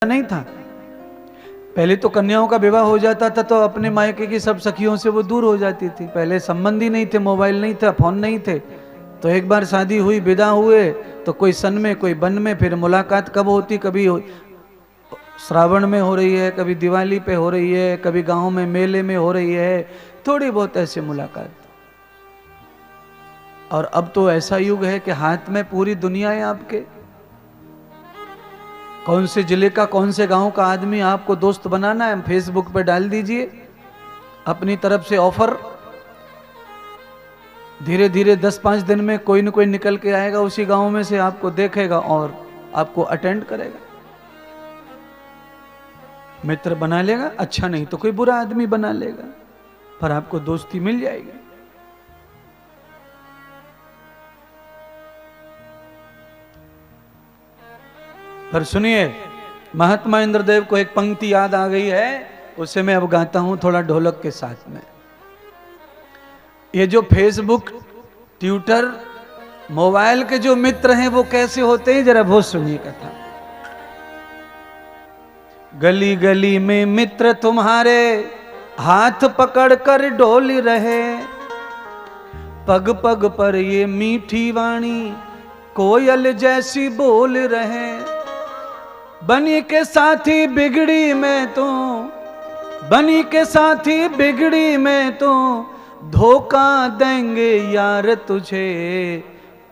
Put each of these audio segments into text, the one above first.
नहीं था। पहले तो कन्याओं का विवाह हो जाता था तो अपने मायके की सब सखियों से वो दूर हो जाती थी। पहले संबंधी नहीं थे, मोबाइल नहीं था, फोन नहीं थे। तो एक बार शादी हुई, विदा हुए तो कोई सन में कोई बन में, फिर मुलाकात कब होती, कभी श्रावण में हो रही है, कभी दिवाली पे हो रही है, कभी गांव में मेले में हो रही है, थोड़ी बहुत ऐसे मुलाकात। और अब तो ऐसा युग है कि हाथ में पूरी दुनिया है आपके। कौन से जिले का, कौन से गांव का आदमी आपको दोस्त बनाना है, फेसबुक पे डाल दीजिए अपनी तरफ से ऑफर। धीरे धीरे 10-5 दिन में कोई न कोई निकल के आएगा उसी गांव में से, आपको देखेगा और आपको अटेंड करेगा, मित्र बना लेगा। अच्छा नहीं तो कोई बुरा आदमी बना लेगा, पर आपको दोस्ती मिल जाएगी। पर सुनिए, महात्मा इंद्रदेव को एक पंक्ति याद आ गई है, उसे मैं अब गाता हूं थोड़ा ढोलक के साथ में। ये जो फेसबुक, ट्विटर, मोबाइल के जो मित्र हैं वो कैसे होते हैं, जरा बहुत सुनिए कथा। गली गली में मित्र तुम्हारे हाथ पकड़ कर डोल रहे, पग पग पर ये मीठी वाणी कोयल जैसी बोल रहे। बनी के साथी बिगड़ी में तो, बनी के साथी बिगड़ी में तो धोखा देंगे यार तुझे।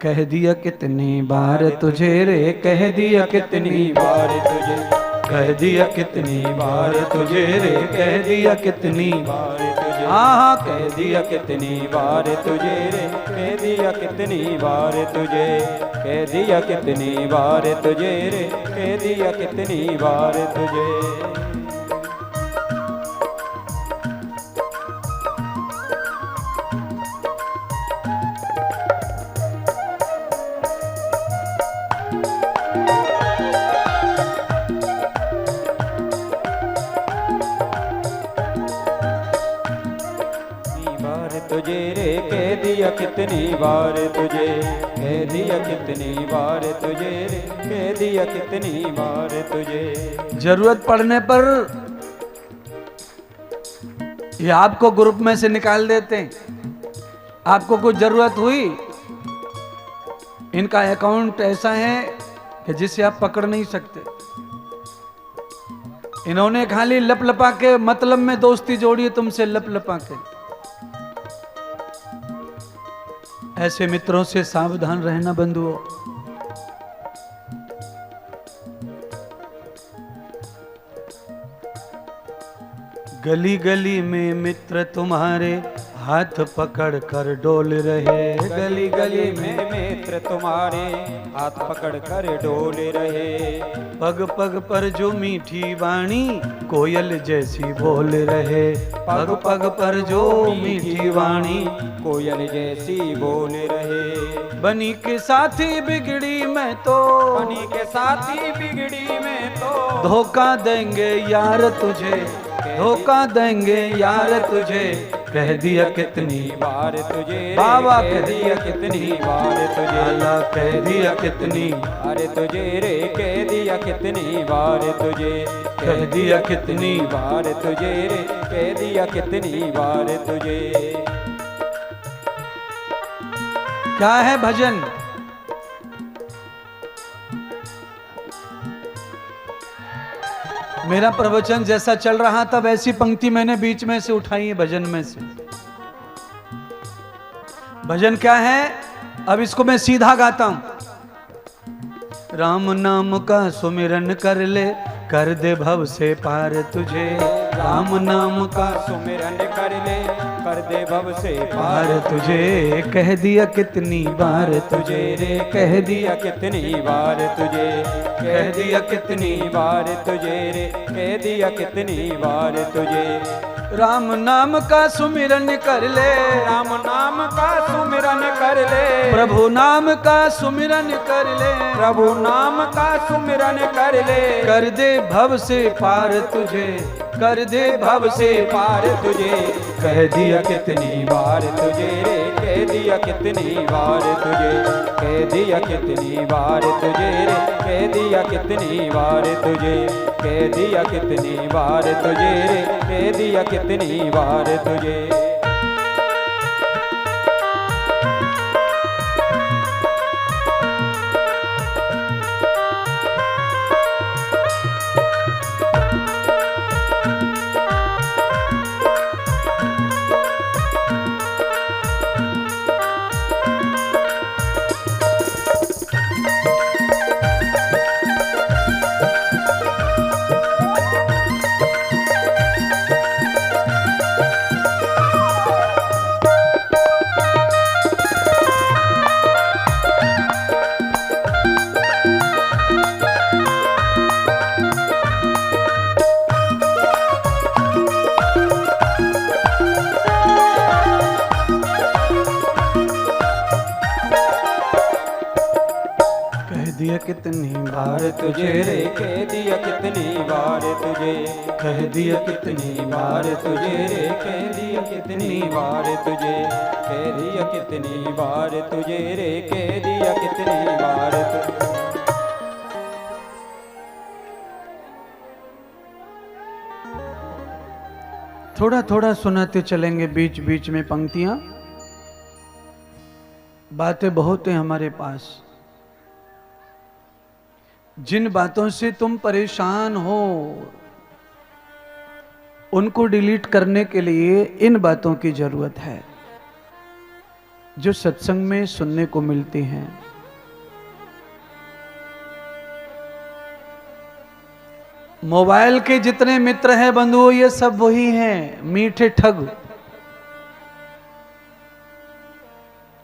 कह दिया कितनी बार तुझे रे, कह दिया कितनी बार तुझे, कह दिया कितनी बार तुझे रे, कह दिया कितनी बार तुझे। हाँ, कह दिया कितनी बार तुझे रे, कह दिया कितनी बार तुझे, कह दिया कितनी बार तुझे रे, कह दिया कितनी बार तुझे। तुझे रे, कह दिया कितनी बार तुझे, कह दिया कितनी बार तुझे रे, कह दिया कितनी बार तुझे। जरूरत पड़ने पर ये आपको ग्रुप में से निकाल देते हैं। आपको कुछ जरूरत हुई, इनका अकाउंट ऐसा है कि जिसे आप पकड़ नहीं सकते। इन्होंने खाली लप लपा के मतलब में दोस्ती जोड़ी है तुमसे, लप लपा के। ऐसे मित्रों से सावधान रहना बंधुओं। गली गली में मित्र तुम्हारे हाथ पकड़ कर डोल रहे, गली गली में मित्र तुम्हारे हाथ पकड़ कर डोल रहे। पग पग पर जो मीठी वाणी कोयल जैसी बोल रहे, पग पग पर जो मीठी वाणी कोयल जैसी बोल रहे। बनी के साथी बिगड़ी में तो, बनी के साथी बिगड़ी में तो धोखा देंगे यार तुझे, धोखा देंगे यार तुझे। कह दिया कितनी बार तुझे, बाबा कह दिया कितनी बार तुझे, अल्लाह कह दिया कितनी बार तुझे रे, कह दिया कितनी बार तुझे, कह दिया कितनी बार तुझे रे, कह दिया कितनी बार तुझे। क्या है भजन? मेरा प्रवचन जैसा चल रहा था वैसी पंक्ति मैंने बीच में से उठाई है भजन में से। भजन क्या है, अब इसको मैं सीधा गाता हूं। राम नाम का सुमिरन कर ले, कर दे भव से पार तुझे। राम नाम का सुमिरन कर ले, कर दे भव से पार तुझे। कह दिया कितनी बार तुझे रे, कह दिया कितनी बार तुझे, कह दिया कितनी बार तुझे रे, कह दिया कितनी बार तुझे। राम नाम का सुमिरन कर ले, राम नाम का सुमिरन कर ले, प्रभु नाम का सुमिरन कर ले, प्रभु नाम का सुमिरन कर ले। कर दे भव से पार तुझे, कर दे भव से पार तुझे। कह दिया कितनी बार तुझे रे, कह दिया कितनी बार तुझे, कह दिया कितनी बार तुझे रे, कह दिया कितनी बार तुझे, कह दिया कितनी बार तुझे रे, कह दिया कितनी बार तुझे। कितनी बार तुझे रे, कह दिया कितनी बार तुझे, कह दिया कितनी बार तुझे रे, कह दिया कितनी बार तुझे, कह दिया कितनी बार तुझे रे, कह दिया कितनी बार तुझे। थोड़ा थोड़ा सुनाते चलेंगे बीच बीच में पंक्तियां। बातें बहुत हैं हमारे पास। जिन बातों से तुम परेशान हो उनको डिलीट करने के लिए इन बातों की जरूरत है जो सत्संग में सुनने को मिलती हैं। मोबाइल के जितने मित्र हैं बंधुओं, ये सब वही हैं, मीठे ठग।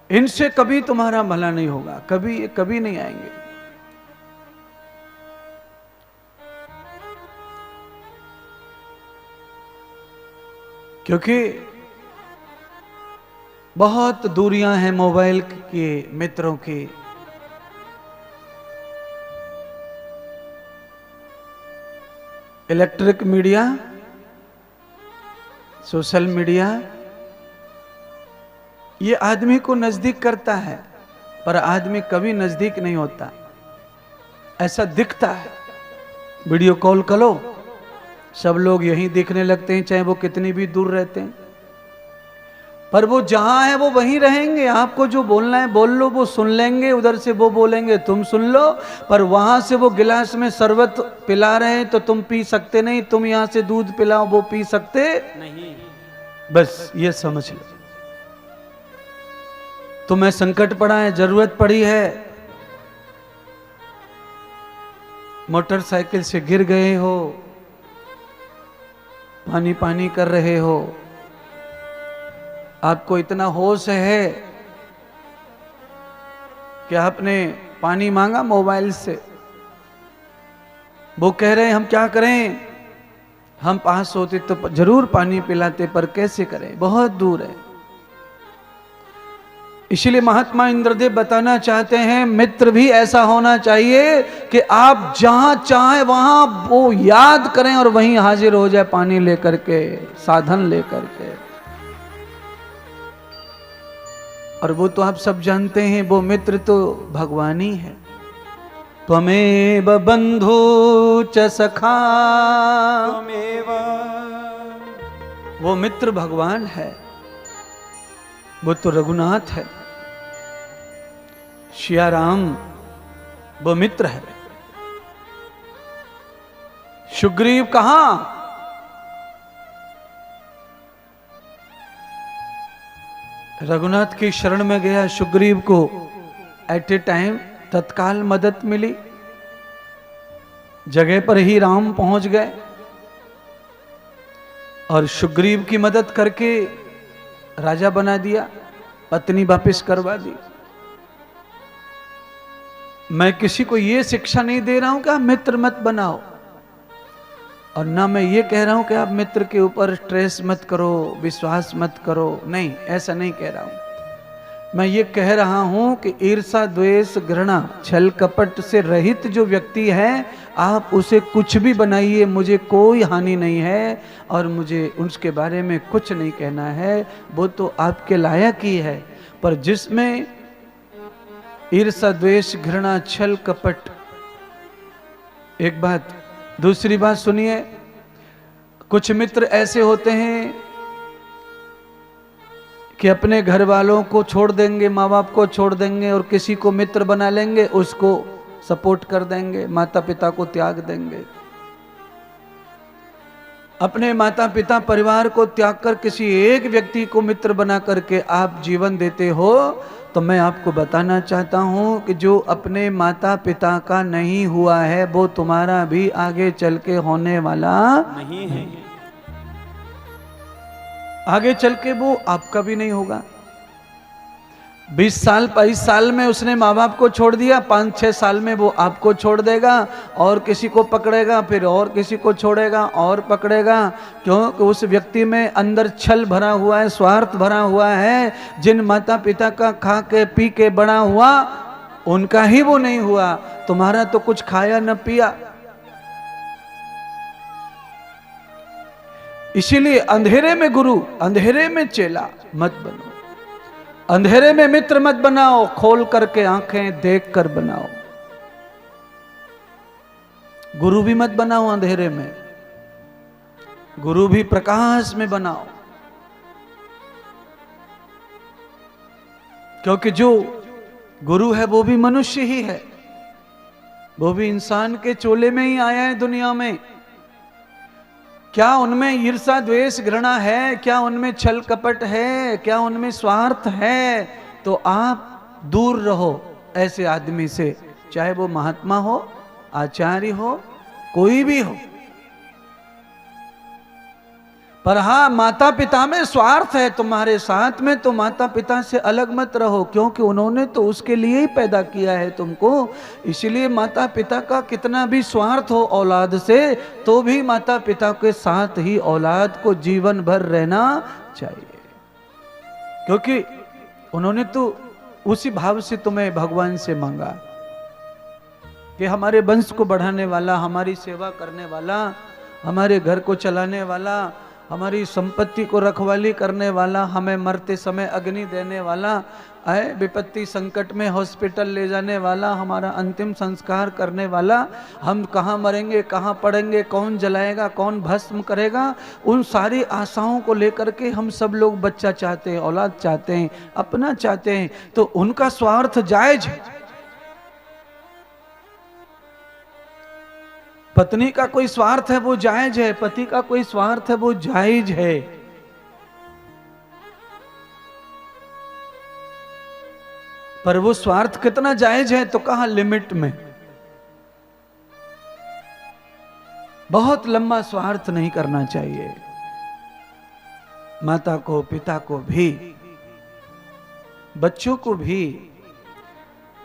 इनसे कभी तुम्हारा भला नहीं होगा, कभी ये कभी नहीं आएंगे। क्योंकि बहुत दूरियां हैं मोबाइल के मित्रों की। इलेक्ट्रिक मीडिया, सोशल मीडिया, ये आदमी को नजदीक करता है, पर आदमी कभी नजदीक नहीं होता। ऐसा दिखता है। वीडियो कॉल करो, सब लोग यहीं देखने लगते हैं, चाहे वो कितनी भी दूर रहते हैं, पर वो जहां है वो वहीं रहेंगे। आपको जो बोलना है बोल लो, वो सुन लेंगे। उधर से वो बोलेंगे, तुम सुन लो। पर वहां से वो गिलास में शरबत पिला रहे हैं तो तुम पी सकते नहीं, तुम यहां से दूध पिलाओ, वो पी सकते नहीं। बस ये समझ लो। तुम्हें संकट पड़ा है, जरूरत पड़ी है, मोटरसाइकिल से गिर गए हो, पानी पानी कर रहे हो, आपको इतना होश है कि आपने पानी मांगा मोबाइल से, वो कह रहे हैं हम क्या करें, हम पास होते तो जरूर पानी पिलाते, पर कैसे करें, बहुत दूर है। इसलिए महात्मा इंद्रदेव बताना चाहते हैं, मित्र भी ऐसा होना चाहिए कि आप जहां चाहे वहां वो याद करें और वहीं हाजिर हो जाए, पानी लेकर के, साधन लेकर के। और वो तो आप सब जानते हैं, वो मित्र तो भगवान ही है। त्वमेव बंधु च सखा, वो मित्र भगवान है, वो तो रघुनाथ है, श्या राम वो मित्र है। सुग्रीव कहां, रघुनाथ की शरण में गया। सुग्रीव को एट ए टाइम तत्काल मदद मिली, जगह पर ही राम पहुंच गए और सुग्रीव की मदद करके राजा बना दिया, पत्नी वापस करवा दी। मैं किसी को यह शिक्षा नहीं दे रहा हूं कि आप मित्र मत बनाओ, और ना मैं ये कह रहा हूं कि आप मित्र के ऊपर स्ट्रेस मत करो, विश्वास मत करो, नहीं, ऐसा नहीं कह रहा हूं। मैं ये कह रहा हूं कि ईर्षा द्वेष घृणा छल कपट से रहित जो व्यक्ति है, आप उसे कुछ भी बनाइए, मुझे कोई हानि नहीं है और मुझे उसके बारे में कुछ नहीं कहना है, वो तो आपके लायक ही है। पर जिसमें ईर्षा द्वेष घृणा छल कपट, एक बात। दूसरी बात सुनिए, कुछ मित्र ऐसे होते हैं कि अपने घर वालों को छोड़ देंगे, माँ बाप को छोड़ देंगे और किसी को मित्र बना लेंगे, उसको सपोर्ट कर देंगे, माता पिता को त्याग देंगे। अपने माता पिता परिवार को त्याग कर किसी एक व्यक्ति को मित्र बना करके आप जीवन देते हो, तो मैं आपको बताना चाहता हूं कि जो अपने माता पिता का नहीं हुआ है वो तुम्हारा भी आगे चल के होने वाला नहीं है। आगे चल के वो आपका भी नहीं होगा। 20 साल 22 साल में उसने माँ बाप को छोड़ दिया, 5-6 साल में वो आपको छोड़ देगा और किसी को पकड़ेगा, फिर और किसी को छोड़ेगा और पकड़ेगा। क्योंकि उस व्यक्ति में अंदर छल भरा हुआ है, स्वार्थ भरा हुआ है। जिन माता पिता का खा के पी के बड़ा हुआ, उनका ही वो नहीं हुआ, तुम्हारा तो कुछ खाया न पिया। इसीलिए अंधेरे में गुरु, अंधेरे में चेला मत बनो, अंधेरे में मित्र मत बनाओ, खोल करके आंखें देख कर बनाओ। गुरु भी मत बनाओ अंधेरे में, गुरु भी प्रकाश में बनाओ। क्योंकि जो गुरु है वो भी मनुष्य ही है, वो भी इंसान के चोले में ही आया है दुनिया में। क्या उनमें ईर्षा द्वेष घृणा है? क्या उनमें छल कपट है? क्या उनमें स्वार्थ है? तो आप दूर रहो ऐसे आदमी से, चाहे वो महात्मा हो, आचार्य हो, कोई भी हो। पर हाँ, माता पिता में स्वार्थ है तुम्हारे साथ में, तो माता पिता से अलग मत रहो, क्योंकि उन्होंने तो उसके लिए ही पैदा किया है तुमको। इसलिए माता पिता का कितना भी स्वार्थ हो औलाद से, तो भी माता पिता के साथ ही औलाद को जीवन भर रहना चाहिए। क्योंकि उन्होंने तो उसी भाव से तुम्हें भगवान से मांगा कि हमारे वंश को बढ़ाने वाला, हमारी सेवा करने वाला, हमारे घर को चलाने वाला, हमारी संपत्ति को रखवाली करने वाला, हमें मरते समय अग्नि देने वाला, आए विपत्ति संकट में हॉस्पिटल ले जाने वाला, हमारा अंतिम संस्कार करने वाला, हम कहाँ मरेंगे, कहाँ पड़ेंगे, कौन जलाएगा, कौन भस्म करेगा, उन सारी आशाओं को लेकर के हम सब लोग बच्चा चाहते हैं, औलाद चाहते हैं, अपना चाहते हैं। तो उनका स्वार्थ जायज है। पत्नी का कोई स्वार्थ है वो जायज है, पति का कोई स्वार्थ है वो जायज है। पर वो स्वार्थ कितना जायज है, तो कहा लिमिट में। बहुत लंबा स्वार्थ नहीं करना चाहिए। माता को, पिता को भी, बच्चों को भी,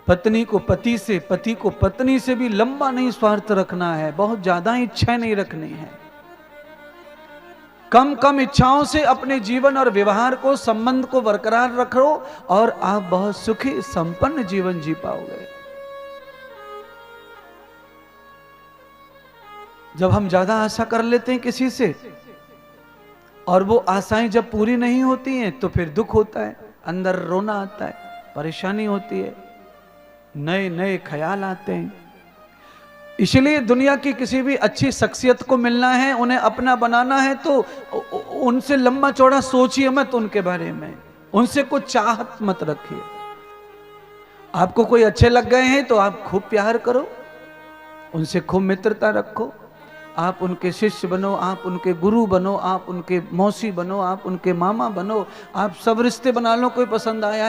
पत्नी को पति से, पति को पत्नी से भी लंबा नहीं स्वार्थ रखना है, बहुत ज्यादा इच्छा नहीं रखनी है। कम कम इच्छाओं से अपने जीवन और व्यवहार को, संबंध को बरकरार रखो और आप बहुत सुखी संपन्न जीवन जी पाओगे। जब हम ज्यादा आशा कर लेते हैं किसी से और वो आशाएं जब पूरी नहीं होती हैं, तो फिर दुख होता है, अंदर रोना आता है, परेशानी होती है, नए नए ख्याल आते हैं। इसलिए दुनिया की किसी भी अच्छी शख्सियत को मिलना है, उन्हें अपना बनाना है, तो उनसे लंबा चौड़ा सोचिए मत उनके बारे में, उनसे कुछ चाहत मत रखिए। आपको कोई अच्छे लग गए हैं तो आप खूब प्यार करो, उनसे खूब मित्रता रखो, आप उनके शिष्य बनो, आप उनके गुरु बनो, आप उनके मौसी बनो, आप उनके मामा बनो, आप सब रिश्ते बना लो। कोई पसंद आया है